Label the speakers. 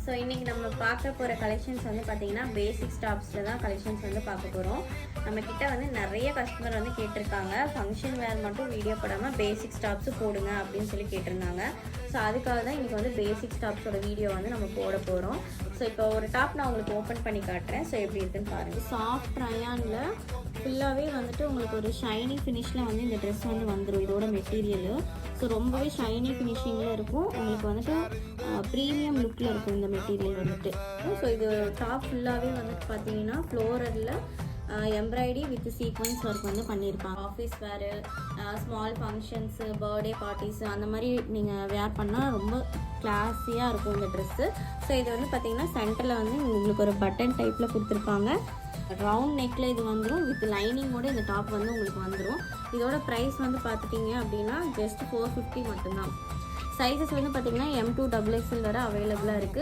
Speaker 1: So இன்றைக்கி நம்ம பார்க்க போகிற கலெக்ஷன்ஸ் வந்து பார்த்திங்கன்னா பேசிக்ஸ் டாப்ஸில் தான் கலெக்ஷன்ஸ் வந்து பார்க்க போகிறோம். நம்மக்கிட்ட வந்து நிறைய கஸ்டமர் வந்து கேட்டிருக்காங்க, ஃபங்க்ஷன் வேர் மட்டும் வீடியோ போடாமல் பேசிக்ஸ் டாப்ஸு போடுங்க அப்படின்னு சொல்லி கேட்டிருந்தாங்க. ஸோ அதுக்காக தான் இன்றைக்கி வந்து பேசிக்ஸ் டாப்ஸோட வீடியோ வந்து நம்ம போட போகிறோம். ஸோ இப்போ ஒரு டாப் நான் உங்களுக்கு ஓப்பன் பண்ணி காட்டுறேன். ஸோ எப்படி இருக்குன்னு பாருங்கள். சாஃப்ட் ரயானில் ஃபுல்லாகவே வந்துட்டு உங்களுக்கு ஒரு ஷைனி ஃபினிஷில் வந்து இந்த ட்ரெஸ் வந்து வந்துடும். இதோட மெட்டீரியலு ஸோ ரொம்பவே ஷைனி ஃபினிஷிங்கில் இருக்கும். உங்களுக்கு வந்துட்டு ப்ரீமியம் லுக்கில் இருக்கும் இந்த மெட்டீரியல் வந்துட்டு. ஸோ இது டாப் ஃபுல்லாகவே வந்துட்டு பார்த்தீங்கன்னா ஃப்ளோரலில் எம்ப்ராய்டரி வித் சீக்வன்ஸ் ஒர்க் வந்து பண்ணியிருப்பாங்க. ஆஃபீஸ் வேறு, ஸ்மால் ஃபங்க்ஷன்ஸு, பர்த்டே பார்ட்டிஸு அந்த மாதிரி நீங்கள் வேர் பண்ணால் ரொம்ப கிளாஸியாக இருக்கும் இந்த ட்ரெஸ்ஸு. ஸோ இது வந்து பார்த்திங்கன்னா சென்டரில் வந்து உங்களுக்கு ஒரு பட்டன் டைப்பில் கொடுத்துருப்பாங்க. ரவுண்ட் நெக்கில் இது வந்துடும். வித் லைனிங்கோடு இந்த டாப் வந்து உங்களுக்கு வந்துடும். இதோட ப்ரைஸ் வந்து பார்த்துட்டிங்க அப்படின்னா ஜஸ்ட் 450 மட்டும்தான். சைஸஸ் வந்து பார்த்திங்கன்னா M2 XXL வரை அவைலபிளாக இருக்குது.